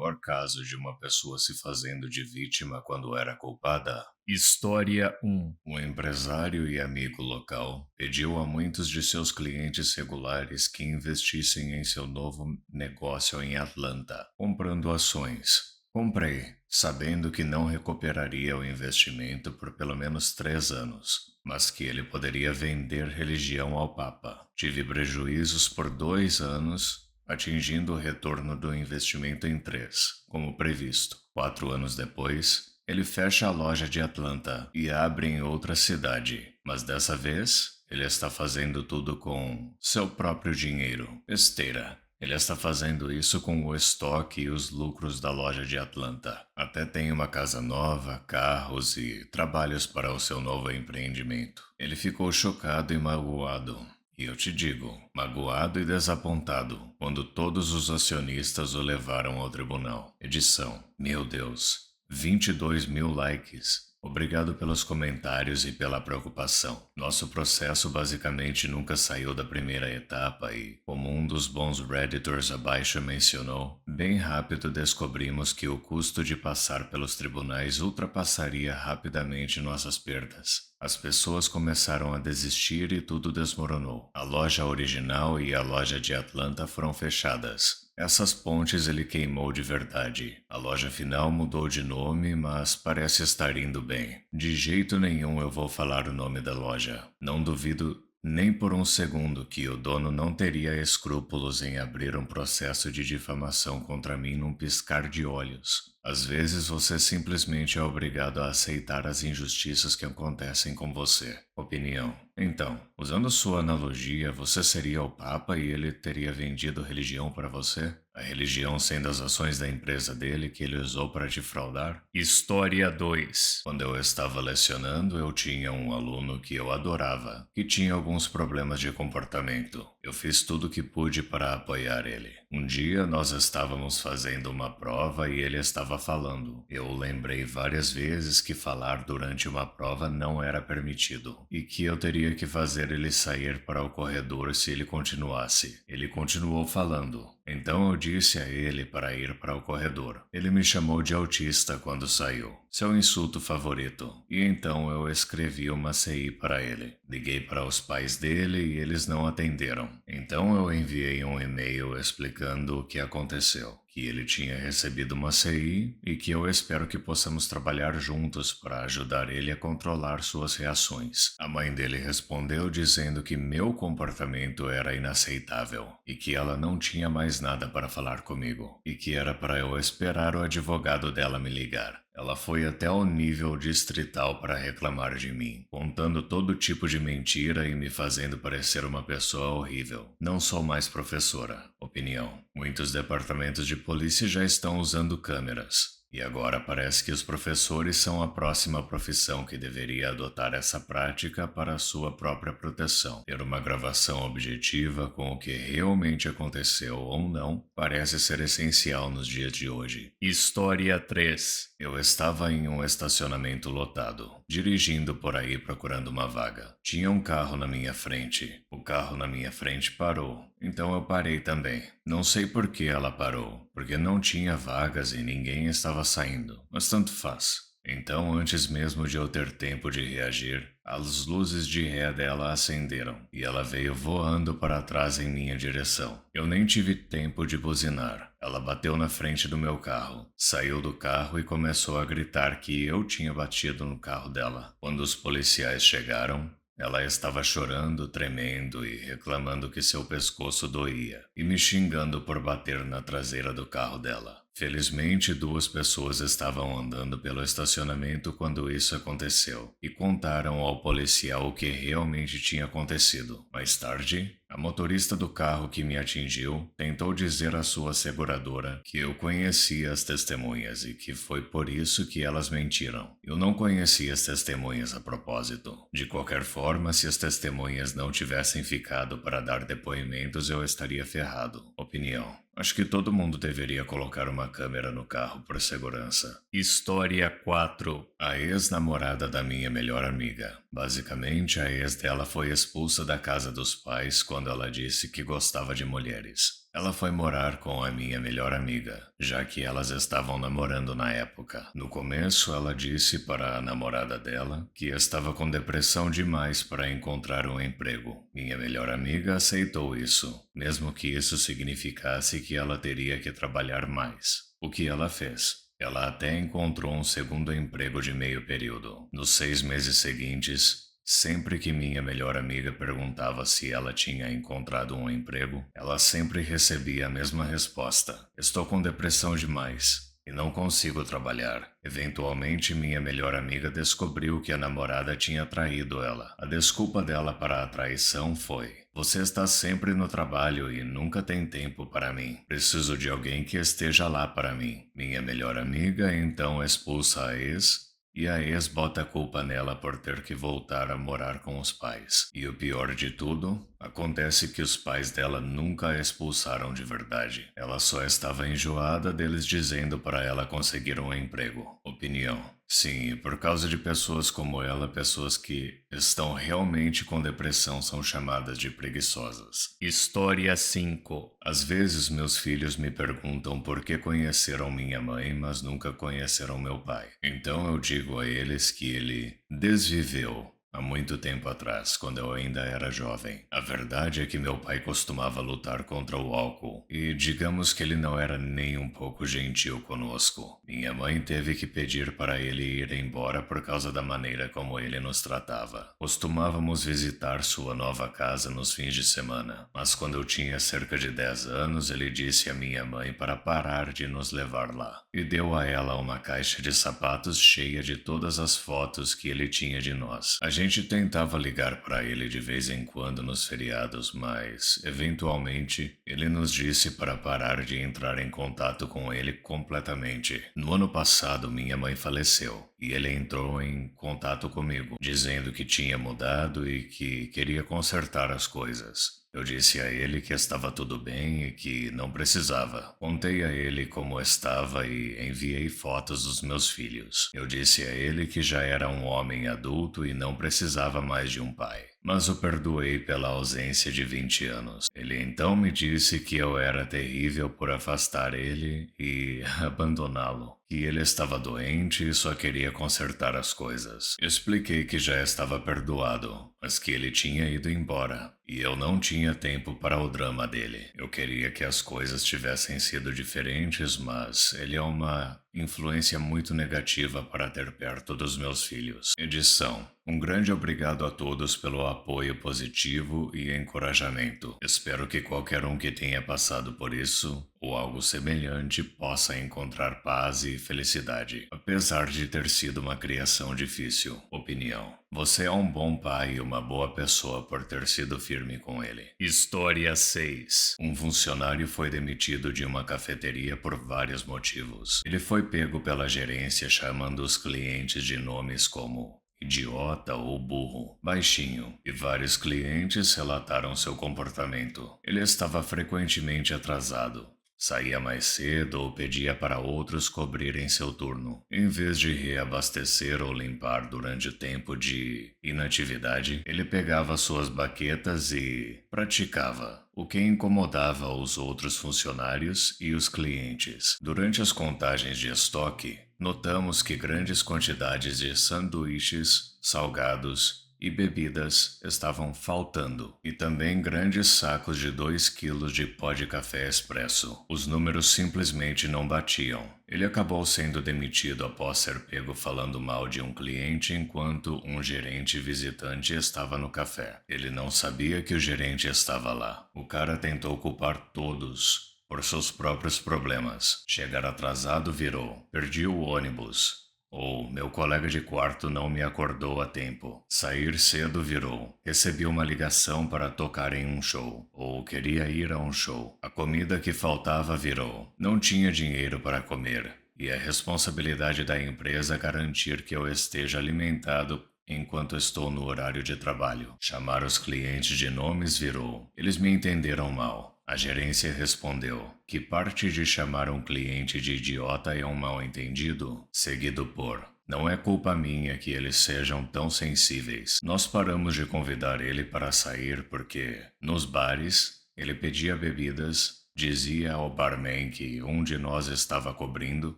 pior caso de uma pessoa se fazendo de vítima quando era culpada? História 1. Um empresário e amigo local pediu a muitos de seus clientes regulares que investissem em seu novo negócio em Atlanta, comprando ações. Comprei, sabendo que não recuperaria o investimento por pelo menos 3 anos, mas que ele poderia vender religião ao Papa. Tive prejuízos por 2 anos, atingindo o retorno do investimento em 3, como previsto. 4 anos depois, ele fecha a loja de Atlanta e abre em outra cidade, mas dessa vez ele está fazendo tudo com seu próprio dinheiro. Besteira. Ele está fazendo isso com o estoque e os lucros da loja de Atlanta. Até tem uma casa nova, carros e trabalhos para o seu novo empreendimento. Ele ficou chocado e magoado. E eu te digo, magoado e desapontado, quando todos os acionistas o levaram ao tribunal. Edição. Meu Deus, 22 mil likes. Obrigado pelos comentários e pela preocupação. Nosso processo basicamente nunca saiu da primeira etapa e, como um dos bons redditors abaixo mencionou, bem rápido descobrimos que o custo de passar pelos tribunais ultrapassaria rapidamente nossas perdas. As pessoas começaram a desistir e tudo desmoronou. A loja original e a loja de Atlanta foram fechadas. Essas pontes ele queimou de verdade. A loja final mudou de nome, mas parece estar indo bem. De jeito nenhum eu vou falar o nome da loja. Não duvido nem por um segundo que o dono não teria escrúpulos em abrir um processo de difamação contra mim num piscar de olhos. Às vezes você simplesmente é obrigado a aceitar as injustiças que acontecem com você. Opinião. Então, usando sua analogia, você seria o Papa e ele teria vendido religião para você? A religião sendo as ações da empresa dele que ele usou para te fraudar? História 2. Quando eu estava lecionando, eu tinha um aluno que eu adorava, que tinha alguns problemas de comportamento. Eu fiz tudo o que pude para apoiar ele. Um dia nós estávamos fazendo uma prova e ele estava falando. Eu lembrei várias vezes que falar durante uma prova não era permitido e que eu teria que fazer ele sair para o corredor se ele continuasse. Ele continuou falando. Então eu disse a ele para ir para o corredor. Ele me chamou de autista quando saiu, seu insulto favorito, e então eu escrevi uma CI para ele. Liguei para os pais dele e eles não atenderam. Então eu enviei um e-mail explicando o que aconteceu, que ele tinha recebido uma CI e que eu espero que possamos trabalhar juntos para ajudar ele a controlar suas reações. A mãe dele respondeu dizendo que meu comportamento era inaceitável e que ela não tinha mais nada para falar comigo e que era para eu esperar o advogado dela me ligar. Ela foi até o nível distrital para reclamar de mim, contando todo tipo de mentira e me fazendo parecer uma pessoa horrível. Não sou mais professora. Opinião. Muitos departamentos de polícia já estão usando câmeras. E agora parece que os professores são a próxima profissão que deveria adotar essa prática para a sua própria proteção. Ter uma gravação objetiva com o que realmente aconteceu ou não parece ser essencial nos dias de hoje. História 3. Eu estava em um estacionamento lotado, dirigindo por aí procurando uma vaga. Tinha um carro na minha frente. O carro na minha frente parou, então eu parei também. Não sei por que ela parou, porque não tinha vagas e ninguém estava saindo, mas tanto faz. Então, antes mesmo de eu ter tempo de reagir, as luzes de ré dela acenderam e ela veio voando para trás em minha direção. Eu nem tive tempo de buzinar. Ela bateu na frente do meu carro, saiu do carro e começou a gritar que eu tinha batido no carro dela. Quando os policiais chegaram, ela estava chorando, tremendo e reclamando que seu pescoço doía e me xingando por bater na traseira do carro dela. Felizmente, 2 pessoas estavam andando pelo estacionamento quando isso aconteceu e contaram ao policial o que realmente tinha acontecido. Mais tarde, a motorista do carro que me atingiu tentou dizer à sua seguradora que eu conhecia as testemunhas e que foi por isso que elas mentiram. Eu não conhecia as testemunhas a propósito. De qualquer forma, se as testemunhas não tivessem ficado para dar depoimentos, eu estaria ferrado. Opinião. Acho que todo mundo deveria colocar uma câmera no carro por segurança. História 4. A ex-namorada da minha melhor amiga. Basicamente, a ex dela foi expulsa da casa dos pais quando ela disse que gostava de mulheres. Ela foi morar com a minha melhor amiga, já que elas estavam namorando na época. No começo, ela disse para a namorada dela que estava com depressão demais para encontrar um emprego. Minha melhor amiga aceitou isso, mesmo que isso significasse que ela teria que trabalhar mais. O que ela fez? Ela até encontrou um segundo emprego de meio período. Nos 6 meses seguintes, sempre que minha melhor amiga perguntava se ela tinha encontrado um emprego, ela sempre recebia a mesma resposta: estou com depressão demais e não consigo trabalhar. Eventualmente, minha melhor amiga descobriu que a namorada tinha traído ela. A desculpa dela para a traição foi: você está sempre no trabalho e nunca tem tempo para mim. Preciso de alguém que esteja lá para mim. Minha melhor amiga então expulsa a ex e a ex bota a culpa nela por ter que voltar a morar com os pais. E o pior de tudo, acontece que os pais dela nunca a expulsaram de verdade. Ela só estava enjoada deles dizendo para ela conseguir um emprego. Opinião. Sim, e por causa de pessoas como ela, pessoas que estão realmente com depressão são chamadas de preguiçosas. História 5. Às vezes meus filhos me perguntam por que conheceram minha mãe, mas nunca conheceram meu pai. Então eu digo a eles que ele desviveu há muito tempo atrás, quando eu ainda era jovem. A verdade é que meu pai costumava lutar contra o álcool e digamos que ele não era nem um pouco gentil conosco. Minha mãe teve que pedir para ele ir embora por causa da maneira como ele nos tratava. Costumávamos visitar sua nova casa nos fins de semana, mas quando eu tinha cerca de 10 anos, ele disse à minha mãe para parar de nos levar lá e deu a ela uma caixa de sapatos cheia de todas as fotos que ele tinha de nós. A gente tentava ligar para ele de vez em quando nos feriados, mas, eventualmente, ele nos disse para parar de entrar em contato com ele completamente. No ano passado, minha mãe faleceu e ele entrou em contato comigo, dizendo que tinha mudado e que queria consertar as coisas. Eu disse a ele que estava tudo bem e que não precisava. Contei a ele como estava e enviei fotos dos meus filhos. Eu disse a ele que já era um homem adulto e não precisava mais de um pai. Mas o perdoei pela ausência de 20 anos. Ele então me disse que eu era terrível por afastar ele e abandoná-lo, que ele estava doente e só queria consertar as coisas. Expliquei que já estava perdoado, mas que ele tinha ido embora e eu não tinha tempo para o drama dele. Eu queria que as coisas tivessem sido diferentes, mas ele é uma influência muito negativa para ter perto dos meus filhos. Edição. Um grande obrigado a todos pelo apoio positivo e encorajamento. Espero que qualquer um que tenha passado por isso ou algo semelhante possa encontrar paz e felicidade, apesar de ter sido uma criação difícil. Opinião. Você é um bom pai e uma boa pessoa por ter sido firme com ele. História 6. Um funcionário foi demitido de uma cafeteria por vários motivos. Ele foi pego pela gerência chamando os clientes de nomes como idiota ou burro, baixinho, e vários clientes relataram seu comportamento. Ele estava frequentemente atrasado. Saía mais cedo ou pedia para outros cobrirem seu turno. Em vez de reabastecer ou limpar durante o tempo de inatividade, ele pegava suas baquetas e praticava, o que incomodava os outros funcionários e os clientes. Durante as contagens de estoque, notamos que grandes quantidades de sanduíches, salgados e bebidas estavam faltando, e também grandes sacos de 2 quilos de pó de café expresso. Os números simplesmente não batiam. Ele acabou sendo demitido após ser pego falando mal de um cliente enquanto um gerente visitante estava no café. Ele não sabia que o gerente estava lá. O cara tentou culpar todos por seus próprios problemas. Chegar atrasado virou: perdi o ônibus. Ou meu colega de quarto não me acordou a tempo. Sair cedo virou: recebi uma ligação para tocar em um show. Ou queria ir a um show. A comida que faltava virou: não tinha dinheiro para comer. E é responsabilidade da empresa garantir que eu esteja alimentado enquanto estou no horário de trabalho. Chamar os clientes de nomes virou: eles me entenderam mal. A gerência respondeu: que parte de chamar um cliente de idiota é um mal-entendido? Seguido por: não é culpa minha que eles sejam tão sensíveis. Nós paramos de convidar ele para sair porque, nos bares, ele pedia bebidas Dizia ao barman que um de nós estava cobrindo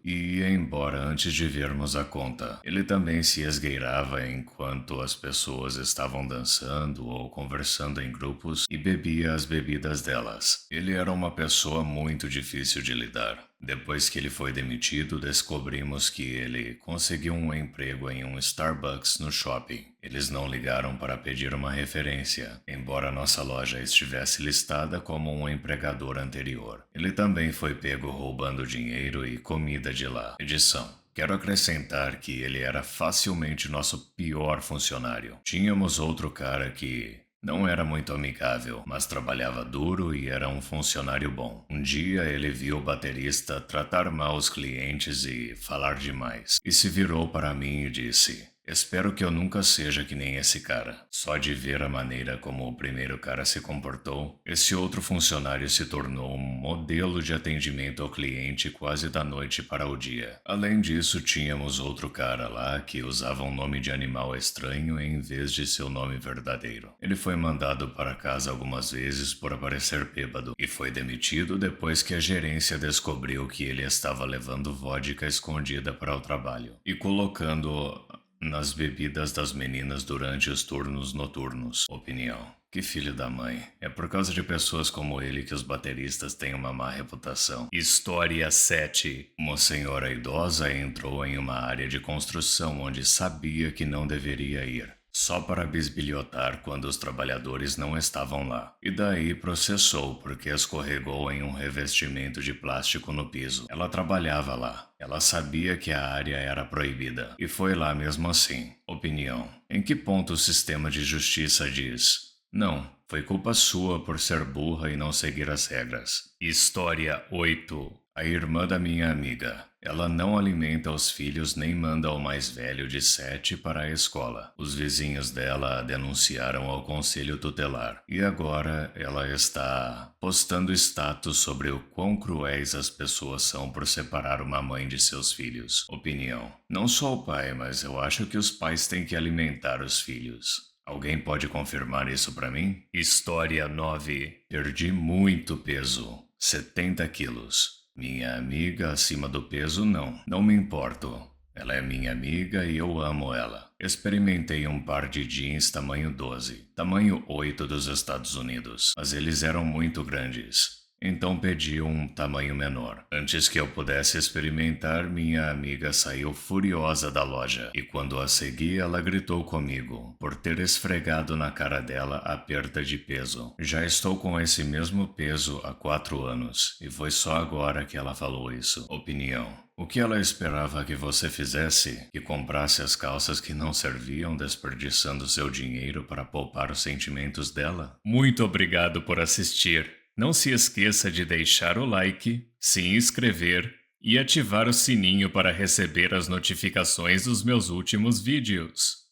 e ia embora antes de vermos a conta. Ele também se esgueirava enquanto as pessoas estavam dançando ou conversando em grupos e bebia as bebidas delas. Ele era uma pessoa muito difícil de lidar. Depois que ele foi demitido, descobrimos que ele conseguiu um emprego em um Starbucks no shopping. Eles não ligaram para pedir uma referência, embora nossa loja estivesse listada como um empregador anterior. Ele também foi pego roubando dinheiro e comida de lá. Edição. Quero acrescentar que ele era facilmente nosso pior funcionário. Tínhamos outro cara que não era muito amigável, mas trabalhava duro e era um funcionário bom. Um dia ele viu o baterista tratar mal os clientes e falar demais, e se virou para mim e disse: "Espero que eu nunca seja que nem esse cara." Só de ver a maneira como o primeiro cara se comportou, esse outro funcionário se tornou um modelo de atendimento ao cliente quase da noite para o dia. Além disso, tínhamos outro cara lá que usava um nome de animal estranho em vez de seu nome verdadeiro. Ele foi mandado para casa algumas vezes por aparecer bêbado e foi demitido depois que a gerência descobriu que ele estava levando vodka escondida para o trabalho e colocando nas bebidas das meninas durante os turnos noturnos. Opinião. Que filho da mãe. É por causa de pessoas como ele que os bateristas têm uma má reputação. História 7. Uma senhora idosa entrou em uma área de construção onde sabia que não deveria ir, só para bisbilhotar quando os trabalhadores não estavam lá. E daí processou porque escorregou em um revestimento de plástico no piso. Ela trabalhava lá. Ela sabia que a área era proibida. E foi lá mesmo assim. Opinião. Em que ponto o sistema de justiça diz: "Não, foi culpa sua por ser burra e não seguir as regras"? História 8. A irmã da minha amiga. Ela não alimenta os filhos nem manda o mais velho de 7 para a escola. Os vizinhos dela a denunciaram ao conselho tutelar. E agora ela está postando status sobre o quão cruéis as pessoas são por separar uma mãe de seus filhos. Opinião. Não sou pai, mas eu acho que os pais têm que alimentar os filhos. Alguém pode confirmar isso para mim? História 9. Perdi muito peso. 70 quilos. Minha amiga acima do peso não me importo. Ela é minha amiga e eu amo ela. Experimentei um par de jeans tamanho 12, tamanho 8 dos Estados Unidos, mas eles eram muito grandes. Então pedi um tamanho menor. Antes que eu pudesse experimentar, minha amiga saiu furiosa da loja. E quando a segui, ela gritou comigo por ter esfregado na cara dela a perda de peso. Já estou com esse mesmo peso há 4 anos. E foi só agora que ela falou isso. Opinião. O que ela esperava que você fizesse? Que comprasse as calças que não serviam, desperdiçando seu dinheiro para poupar os sentimentos dela? Muito obrigado por assistir. Não se esqueça de deixar o like, se inscrever e ativar o sininho para receber as notificações dos meus últimos vídeos.